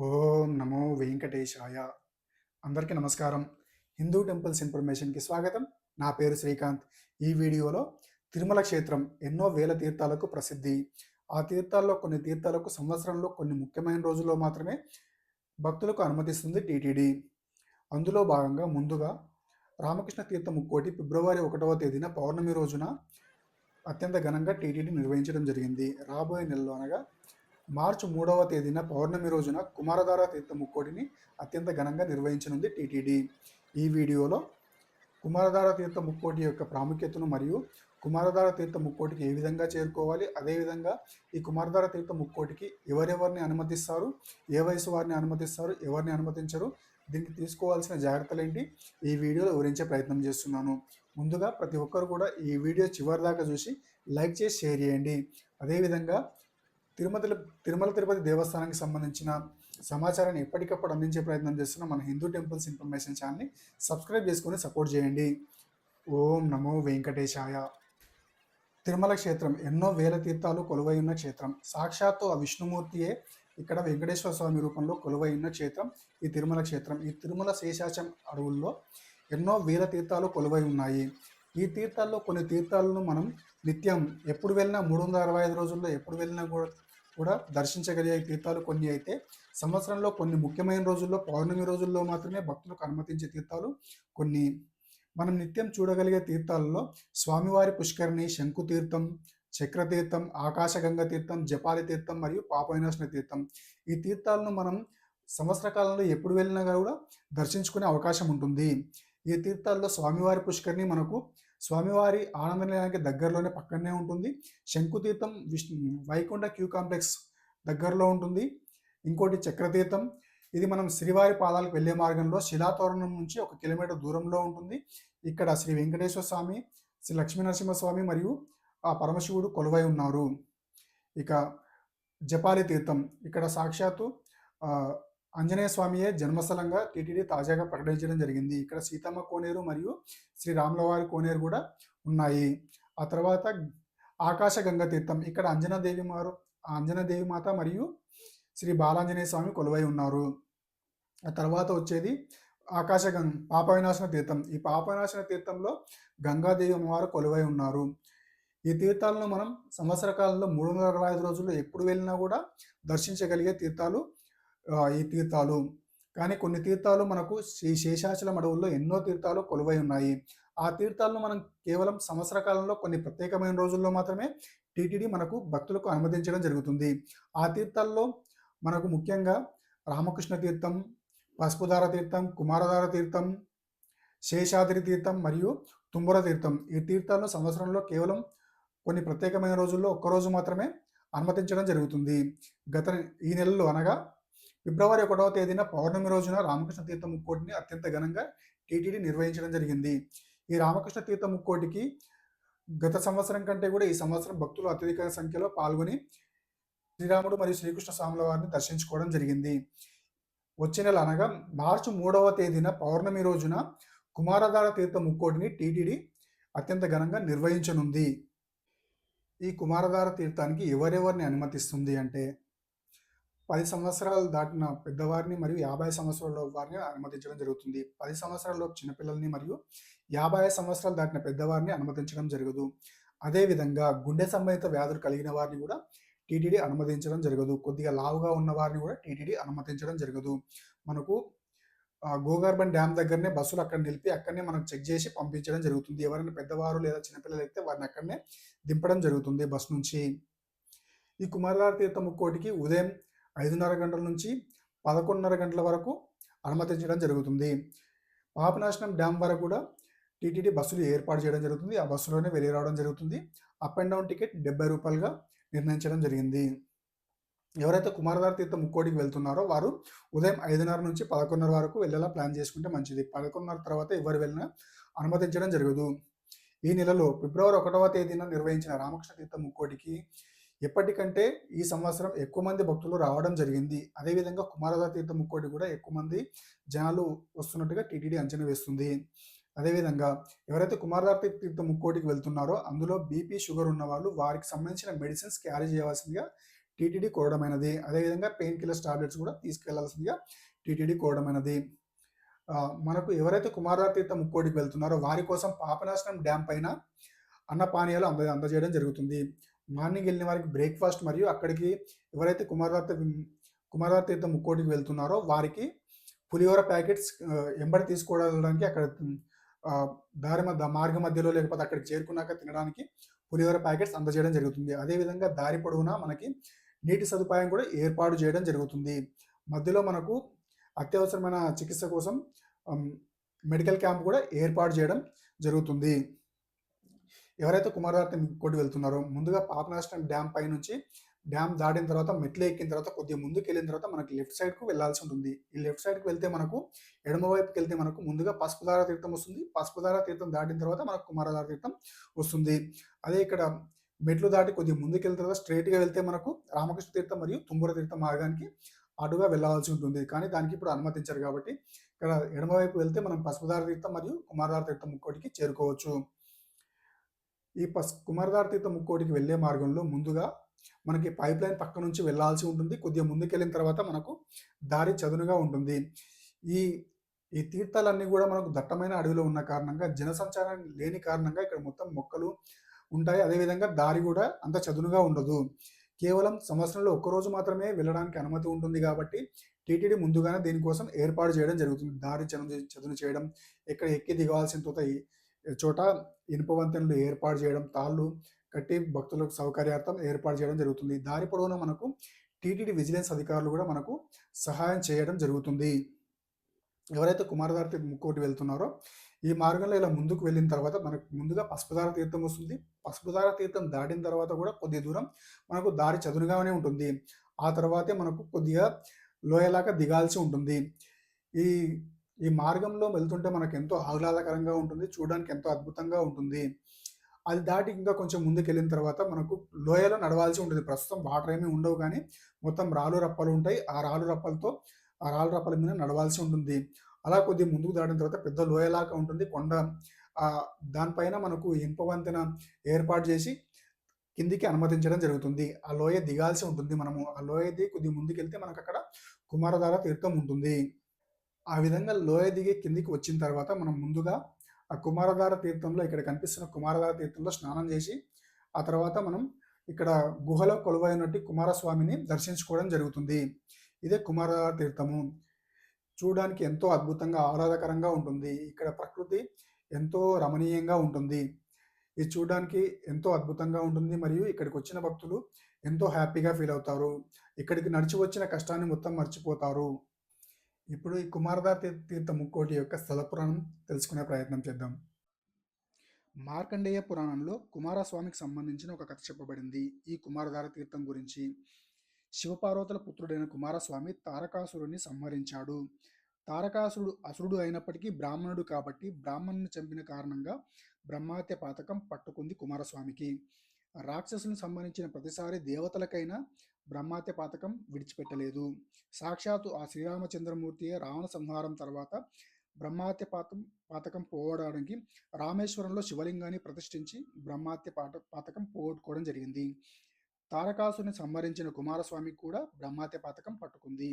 ఓం నమో వెంకటేశాయ. అందరికీ నమస్కారం. హిందూ టెంపుల్స్ ఇన్ఫర్మేషన్‌కి స్వాగతం. నా పేరు శ్రీకాంత్. ఈ వీడియోలో తిరుమల క్షేత్రం ఎన్నో వేల తీర్థాలకు ప్రసిద్ధి. ఆ తీర్థాల్లో కొన్ని తీర్థాలకు సంవత్సరంలో కొన్ని ముఖ్యమైన రోజుల్లో మాత్రమే భక్తులకు అనుమతిస్తుంది టీటీడీ. అందులో భాగంగా ముందుగా రామకృష్ణ తీర్థ ముక్కోటి ఫిబ్రవరి 1వ తేదీన పౌర్ణమి రోజున అత్యంత ఘనంగా టీటీడీ నిర్వహించడం జరిగింది. రాబోయే నెలలో అనగా మార్చి 3వ తేదీన పౌర్ణమి రోజున కుమారధార తీర్థ ముక్కోటిని అత్యంత ఘనంగా నిర్వహించనుంది టీటీడీ. ఈ వీడియోలో కుమారధార తీర్థ ముక్కోటి యొక్క ప్రాముఖ్యతను మరియు కుమారధార తీర్థ ముక్కోటికి ఏ విధంగా చేరుకోవాలి, అదేవిధంగా ఈ కుమారధార తీర్థ ముక్కోటికి ఎవరెవరిని అనుమతిస్తారు, ఏ వయసు వారిని అనుమతిస్తారు, ఎవరిని అనుమతించరు, దీనికి తీసుకోవాల్సిన జాగ్రత్తలేంటి ఈ వీడియోలో వివరించే ప్రయత్నం చేస్తున్నాను. ముందుగా ప్రతి ఒక్కరు కూడా ఈ వీడియో చివరి దాకా చూసి లైక్ చేసి షేర్ చేయండి. అదేవిధంగా తిరుమల తిరుమల తిరుపతి దేవస్థానానికి సంబంధించిన సమాచారాన్ని ఎప్పటికప్పుడు అందించే ప్రయత్నం చేస్తున్న మన హిందూ టెంపుల్స్ ఇన్ఫర్మేషన్ ఛానల్ని సబ్స్క్రైబ్ చేసుకొని సపోర్ట్ చేయండి. ఓం నమో వెంకటేశాయ. తిరుమల క్షేత్రం ఎన్నో వేల తీర్థాలు కొలువై ఉన్న క్షేత్రం. సాక్షాత్తు ఆ విష్ణుమూర్తియే ఇక్కడ వెంకటేశ్వర స్వామి రూపంలో కొలువై ఉన్న క్షేత్రం ఈ తిరుమల క్షేత్రం. ఈ తిరుమల శేషాచలం అడవుల్లో ఎన్నో వేల తీర్థాలు కొలువై ఉన్నాయి. ఈ తీర్థాల్లో కొన్ని తీర్థాలను మనం నిత్యం ఎప్పుడు వెళ్ళినా 365 రోజుల్లో ఎప్పుడు వెళ్ళినా కూడా దర్శించగలిగే తీర్థాలు కొన్ని అయితే, సంవత్సరంలో కొన్ని ముఖ్యమైన రోజుల్లో పౌర్ణమి రోజుల్లో మాత్రమే భక్తులకు అనుమతించే తీర్థాలు కొన్ని. మనం నిత్యం చూడగలిగే తీర్థాలలో స్వామివారి పుష్కరిణి, శంకు తీర్థం, చక్రతీర్థం, ఆకాశగంగ తీర్థం, జపాలి తీర్థం మరియు పాపవినాశన తీర్థం. ఈ తీర్థాలను మనం సంవత్సర కాలంలో ఎప్పుడు వెళ్ళినా కూడా దర్శించుకునే అవకాశం ఉంటుంది. ఈ తీర్థాల్లో స్వామివారి పుష్కరిణి మనకు స్వామివారి ఆనంద నిలయానికి దగ్గరలోనే పక్కనే ఉంటుంది. శంకుతీర్థం వైకుంఠ క్యూ కాంప్లెక్స్ దగ్గరలో ఉంటుంది. ఇంకోటి చక్రతీర్థం, ఇది మనం శ్రీవారి పాదాలకు వెళ్ళే మార్గంలో శిలాతోరణం నుంచి 1 కిలోమీటర్ దూరంలో ఉంటుంది. ఇక్కడ శ్రీ వెంకటేశ్వర స్వామి, శ్రీ లక్ష్మీనరసింహస్వామి మరియు ఆ పరమశివుడు కొలువై ఉన్నారు. ఇక జపాలి తీర్థం, ఇక్కడ సాక్షాత్తు ఆంజనేయ స్వామియే జన్మస్థలంగా టీటీడీ తాజాగా ప్రకటించడం జరిగింది. ఇక్కడ సీతమ్మ కోనేరు మరియు శ్రీ రాములవారి కోనేరు కూడా ఉన్నాయి. ఆ తర్వాత ఆకాశగంగ తీర్థం, ఇక్కడ అంజనాదేవి మాత మరియు శ్రీ బాలాంజనేయ స్వామి కొలువై ఉన్నారు. ఆ తర్వాత వచ్చేది పాప వినాశన తీర్థం. ఈ పాప వినాశన తీర్థంలో గంగాదేవి అమ్మవారు కొలువై ఉన్నారు. ఈ తీర్థాలను మనం సంవత్సర కాలంలో 365 రోజుల్లో ఎప్పుడు వెళ్ళినా కూడా దర్శించగలిగే తీర్థాలు ఈ తీర్థాలు. కానీ కొన్ని తీర్థాలు మనకు శ్రీ శేషాచలం అడవుల్లో ఎన్నో తీర్థాలు కొలువై ఉన్నాయి. ఆ తీర్థాలను మనం కేవలం సంవత్సర కాలంలో కొన్ని ప్రత్యేకమైన రోజుల్లో మాత్రమే టీటీడీ మనకు భక్తులకు అనుమతించడం జరుగుతుంది. ఆ తీర్థాల్లో మనకు ముఖ్యంగా రామకృష్ణ తీర్థం, పసుపుధార తీర్థం, కుమారధార తీర్థం, శేషాద్రి తీర్థం మరియు తుంబుర తీర్థం. ఈ తీర్థాలను సంవత్సరంలో కేవలం కొన్ని ప్రత్యేకమైన రోజుల్లో ఒక్కరోజు మాత్రమే అనుమతించడం జరుగుతుంది. ఈ నెలలో అనగా ఫిబ్రవరి 1వ తేదీన పౌర్ణమి రోజున రామకృష్ణ తీర్థ ముక్కోటిని అత్యంత ఘనంగా టీటీడీ నిర్వహించడం జరిగింది. ఈ రామకృష్ణ తీర్థ ముక్కోటికి గత సంవత్సరం కంటే కూడా ఈ సంవత్సరం భక్తులు అత్యధిక సంఖ్యలో పాల్గొని శ్రీరాముడు మరియు శ్రీకృష్ణ స్వాముల వారిని దర్శించుకోవడం జరిగింది. వచ్చే నెల అనగా మార్చి 3వ తేదీన పౌర్ణమి రోజున కుమారధార తీర్థ ముక్కోటిని టీటీడీ అత్యంత ఘనంగా నిర్వహించనుంది. ఈ కుమారధార తీర్థానికి ఎవరెవరిని అనుమతిస్తుంది అంటే 10 సంవత్సరాలు దాటిన పెద్దవారిని మరియు 50 సంవత్సరాల వారిని అనుమతించడం జరుగుతుంది. 10 సంవత్సరాలలోపు చిన్నపిల్లల్ని మరియు 50 సంవత్సరాలు దాటిన పెద్దవారిని అనుమతించడం జరగదు. అదేవిధంగా గుండె సంబంధిత వ్యాధులు కలిగిన వారిని కూడా టీటీడీ అనుమతించడం జరగదు. కొద్దిగా లావుగా ఉన్న వారిని కూడా టీటీడీ అనుమతించడం జరగదు. మనకు గోగార్బన్ డ్యామ్ దగ్గరనే బస్సులు అక్కడ నిలిపి అక్కడనే మనకు చెక్ చేసి పంపించడం జరుగుతుంది. ఎవరైనా పెద్దవారు లేదా చిన్నపిల్లలు అయితే వారిని అక్కడనే దింపడం జరుగుతుంది బస్ నుంచి. ఈ కుమారధార తీర్థ ముక్కోటికి ఉదయం 5:30 గంటల నుంచి 11:30 గంటల వరకు అనుమతించడం జరుగుతుంది. పాపనాశనం డ్యామ్ వరకు కూడా టీటీడీ బస్సులు ఏర్పాటు చేయడం జరుగుతుంది. ఆ బస్సులోనే వెళ్ళి రావడం జరుగుతుంది. అప్ అండ్ డౌన్ టికెట్ ₹70గా నిర్ణయించడం జరిగింది. ఎవరైతే కుమారధార తీర్థ ముక్కోటికి వెళ్తున్నారో వారు ఉదయం 5:30 నుంచి 11:30 వరకు వెళ్ళేలా ప్లాన్ చేసుకుంటే మంచిది. 11:30 తర్వాత ఎవరు వెళ్ళినా అనుమతించడం జరగదు. ఈ నెలలో ఫిబ్రవరి 1వ తేదీన నిర్వహించిన రామకృష్ణ తీర్థ ముక్కోటికి ఎప్పటికంటే ఈ సంవత్సరం ఎక్కువ మంది భక్తులు రావడం జరిగింది. అదేవిధంగా కుమారధార తీర్థ ముక్కోటి కూడా ఎక్కువ మంది జనాలు వస్తున్నట్టుగా టీటీడీ అంచనా వేస్తుంది. అదేవిధంగా ఎవరైతే కుమారధార తీర్థ ముక్కోటికి వెళ్తున్నారో అందులో బీపీ, షుగర్ ఉన్న వాళ్ళు వారికి సంబంధించిన మెడిసిన్స్ క్యారీ చేయవలసిందిగా టీటీడీ కోరడమైనది. అదేవిధంగా పెయిన్ కిల్లర్స్ టాబ్లెట్స్ కూడా తీసుకెళ్లాల్సిందిగా టీటీడీ కోరడమైనది. మనకు ఎవరైతే కుమారధార తీర్థం ముక్కోటికి వెళ్తున్నారో వారి కోసం పాపనాశనం డ్యామ్ పైన అన్నపానీయాలు అందజేయడం జరుగుతుంది. మార్నింగ్ వెళ్ళిన వారికి బ్రేక్‌ఫాస్ట్ మరియు అక్కడికి ఎవరైతే కుమారధార తీర్థం ముక్కోటికి వెళ్తున్నారో వారికి పులిహోర ప్యాకెట్స్ ఎంబడి తీసుకువెళ్ళడానికి అక్కడ మార్గ మధ్యలో లేకపోతే అక్కడికి చేరుకున్నాక తినడానికి పులిహోర ప్యాకెట్స్ అందజేయడం జరుగుతుంది. అదేవిధంగా దారి పొడవునా మనకి నీటి సదుపాయం కూడా ఏర్పాటు చేయడం జరుగుతుంది. మధ్యలో మనకు అత్యవసరమైన చికిత్స కోసం మెడికల్ క్యాంప్ కూడా ఏర్పాటు చేయడం జరుగుతుంది. ఎవరైతే కుమారధార ముక్కోటి వెళ్తున్నారో ముందుగా పాపనాశనం డ్యామ్ పై నుంచి డ్యామ్ దాటిన తర్వాత మెట్లు ఎక్కిన తర్వాత కొద్దిగా ముందుకు వెళ్ళిన తర్వాత మనకి లెఫ్ట్ సైడ్కు వెళ్ళాల్సి ఉంటుంది. ఈ లెఫ్ట్ సైడ్కి వెళ్తే మనకు ఎడమ వైపుకి వెళ్తే మనకు ముందుగా పసుపుధార తీర్థం వస్తుంది. పసుపుధార తీర్థం దాటిన తర్వాత మనకు కుమారధార తీర్థం వస్తుంది. అదే ఇక్కడ మెట్లు దాటి కొద్దిగా ముందుకు వెళ్ళిన తర్వాత స్ట్రైట్గా వెళ్తే మనకు రామకృష్ణ తీర్థం మరియు తుంబుర తీర్థం మార్గానికి అటుగా వెళ్ళవలసి ఉంటుంది. కానీ దానికి ఇప్పుడు అనుమతించారు కాబట్టి ఇక్కడ ఎడమవైపు వెళ్తే మనం పసుపుధార తీర్థం మరియు కుమారధార తీర్థం ముక్కోటికి చేరుకోవచ్చు. ఈ కుమారధార తీర్థం ముక్కోటికి వెళ్ళే మార్గంలో ముందుగా మనకి పైప్ లైన్ పక్క నుంచి వెళ్ళాల్సి ఉంటుంది. కొద్దిగా ముందుకెళ్ళిన తర్వాత మనకు దారి చదునుగా ఉంటుంది. ఈ ఈ తీర్థాలన్నీ కూడా మనకు దట్టమైన అడవిలో ఉన్న కారణంగా జనసంచారం లేని కారణంగా ఇక్కడ మొత్తం మొక్కలు ఉంటాయి. అదేవిధంగా దారి కూడా అంత చదునుగా ఉండదు. కేవలం సంవత్సరంలో ఒక్కరోజు మాత్రమే వెళ్ళడానికి అనుమతి ఉంటుంది కాబట్టి టీటీడీ ముందుగానే దీనికోసం ఏర్పాటు చేయడం జరుగుతుంది. దారి చదును చేయడం, ఎక్కడ ఎక్కి దిగవలసిన చోట ఇనుప వంతెనలు ఏర్పాటు చేయడం, తాళ్ళు కట్టి భక్తులకు సౌకర్యార్థం ఏర్పాటు చేయడం జరుగుతుంది. దారి పొడవునా మనకు టీటీడీ విజిలెన్స్ అధికారులు కూడా మనకు సహాయం చేయడం జరుగుతుంది. ఎవరైతే కుమారధార ముక్కోటి వెళ్తున్నారో ఈ మార్గంలో ఇలా ముందుకు వెళ్ళిన తర్వాత మనకు ముందుగా పసుపుధార తీర్థం వస్తుంది. పసుపుధార తీర్థం దాటిన తర్వాత కూడా కొద్ది దూరం మనకు దారి చదునుగానే ఉంటుంది. ఆ తర్వాతే మనకు కొద్దిగా లోయలాగా దిగాల్సి ఉంటుంది. ఈ ఈ మార్గంలో వెళ్తుంటే మనకు ఎంతో ఆహ్లాదకరంగా ఉంటుంది. చూడడానికి ఎంతో అద్భుతంగా ఉంటుంది. అది దాటి ఇంకా కొంచెం ముందుకెళ్ళిన తర్వాత మనకు లోయలో నడవాల్సి ఉంటుంది. ప్రస్తుతం వాటర్ ఏమీ ఉండవు కానీ మొత్తం రాళ్ళు రప్పలు ఉంటాయి. ఆ రాళ్ళు రప్పల మీద నడవాల్సి ఉంటుంది. అలా కొద్దిగా ముందుకు దాటిన తర్వాత పెద్ద లోయలాగా ఉంటుంది. కొండ దానిపైన మనకు ఇనుప వంతెన ఏర్పాటు చేసి కిందికి అనుమతించడం జరుగుతుంది. ఆ లోయ దిగాల్సి ఉంటుంది. మనము ఆ లోయ దిగి కొద్దిగా ముందుకెళ్తే మనకు అక్కడ కుమారధార తీర్థం ఉంటుంది. ఆ విధంగా లోయ దిగి కిందికి వచ్చిన తర్వాత మనం ముందుగా ఆ కుమారధార తీర్థంలో ఇక్కడ కనిపిస్తున్న కుమారధార తీర్థంలో స్నానం చేసి ఆ తర్వాత మనం ఇక్కడ గుహలో కొలువైనట్టు కుమారస్వామిని దర్శించుకోవడం జరుగుతుంది. ఇదే కుమారధార తీర్థము. చూడడానికి ఎంతో అద్భుతంగా ఆహ్లాదకరంగా ఉంటుంది. ఇక్కడ ప్రకృతి ఎంతో రమణీయంగా ఉంటుంది. ఇది చూడడానికి ఎంతో అద్భుతంగా ఉంటుంది. మరియు ఇక్కడికి వచ్చిన భక్తులు ఎంతో హ్యాపీగా ఫీల్ అవుతారు. ఇక్కడికి నడిచి వచ్చిన కష్టాన్ని మొత్తం మర్చిపోతారు. ఇప్పుడు ఈ కుమారధార తీర్థ ముక్కోటి యొక్క స్థల పురాణం తెలుసుకునే ప్రయత్నం చేద్దాం. మార్కండేయ పురాణంలో కుమారస్వామికి సంబంధించిన ఒక కథ చెప్పబడింది. ఈ కుమారధార తీర్థం గురించి శివపార్వతుల పుత్రుడైన కుమారస్వామి తారకాసురుడిని సంహరించాడు. తారకాసురుడు అసురుడు అయినప్పటికీ బ్రాహ్మణుడు కాబట్టి బ్రాహ్మణుని చంపిన కారణంగా బ్రహ్మహత్య పాతకం పట్టుకుంది కుమారస్వామికి. రాక్షసుని సంబంధించిన ప్రతిసారి దేవతలకైనా బ్రహ్మహత్య పాతకం విడిచిపెట్టలేదు. సాక్షాత్తు ఆ శ్రీరామచంద్రమూర్తియే రావణ సంహారం తర్వాత బ్రహ్మహత్య పాతకం పోవడానికి రామేశ్వరంలో శివలింగాన్ని ప్రతిష్ఠించి బ్రహ్మహత్య పాతకం పోగొట్టుకోవడం జరిగింది. తారకాసుని సంహరించిన కుమారస్వామికి కూడా బ్రహ్మహత్య పాతకం పట్టుకుంది.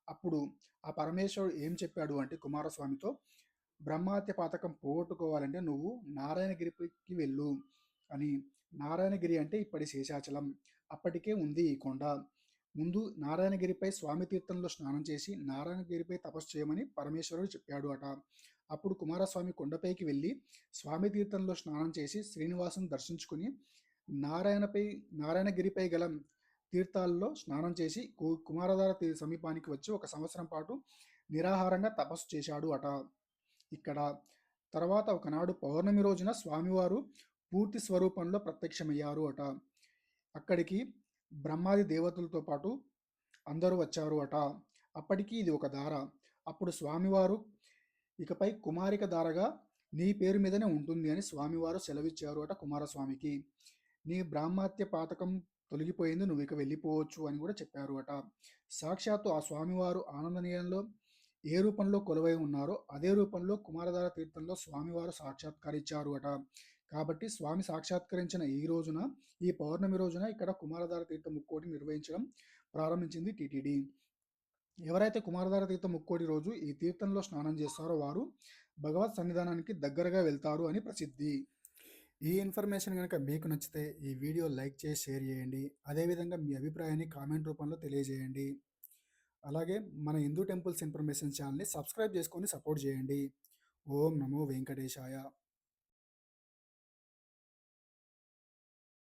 అప్పుడు ఆ పరమేశ్వరుడు ఏం చెప్పాడు అంటే కుమారస్వామితో, బ్రహ్మహత్య పాతకం పోగొట్టుకోవాలంటే నువ్వు నారాయణగిరికి వెళ్ళు అని. నారాయణగిరి అంటే ఇప్పటి శేషాచలం. అప్పటికే ఉంది ఈ కొండ. ముందు నారాయణగిరిపై స్వామి తీర్థంలో స్నానం చేసి నారాయణగిరిపై తపస్సు చేయమని పరమేశ్వరుడు చెప్పాడు అట. అప్పుడు కుమారస్వామి కొండపైకి వెళ్ళి స్వామి తీర్థంలో స్నానం చేసి శ్రీనివాసుని దర్శించుకుని నారాయణగిరిపై గల తీర్థాల్లో స్నానం చేసి కుమారధార సమీపానికి వచ్చి 1 సంవత్సరం పాటు నిరాహారంగా తపస్సు చేశాడు అట. ఇక్కడ తర్వాత ఒకనాడు పౌర్ణమి రోజున స్వామివారు పూర్తి స్వరూపంలో ప్రత్యక్షమయ్యారు అట. అక్కడికి బ్రహ్మాది దేవతలతో పాటు అందరూ వచ్చారు అట. అప్పటికి ఇది ఒక దార. అప్పుడు స్వామివారు ఇకపై కుమారిక దారగా నీ పేరు మీదనే ఉంటుంది అని స్వామివారు సెలవిచ్చారు అట కుమారస్వామికి. నీ బ్రహ్మహత్య పాతకం తొలగిపోయింది, నువ్వు ఇక వెళ్ళిపోవచ్చు అని కూడా చెప్పారు అట. సాక్షాత్తు ఆ స్వామివారు ఆనందనీయంలో ఏ రూపంలో కొలువై ఉన్నారో అదే రూపంలో కుమారధార తీర్థంలో స్వామివారు సాక్షాత్కరించారు అట. కాబట్టి స్వామి సాక్షాత్కరించిన ఈ రోజున, ఈ పౌర్ణమి రోజున ఇక్కడ కుమారధార తీర్థ ముక్కోటి నిర్వహించడం ప్రారంభించింది టీటీడీ. ఎవరైతే కుమారధార తీర్థ ముక్కోటి రోజు ఈ తీర్థంలో స్నానం చేస్తారో వారు భగవత్ సన్నిధానానికి దగ్గరగా వెళ్తారు అని ప్రసిద్ధి. ఈ ఇన్ఫర్మేషన్ కనుక మీకు నచ్చితే ఈ వీడియో లైక్ చేసి షేర్ చేయండి. అదేవిధంగా మీ అభిప్రాయాన్ని కామెంట్ రూపంలో తెలియజేయండి. అలాగే మన హిందూ టెంపుల్స్ ఇన్ఫర్మేషన్ ఛానల్ని సబ్స్క్రైబ్ చేసుకొని సపోర్ట్ చేయండి. ఓం నమో వెంకటేశాయ.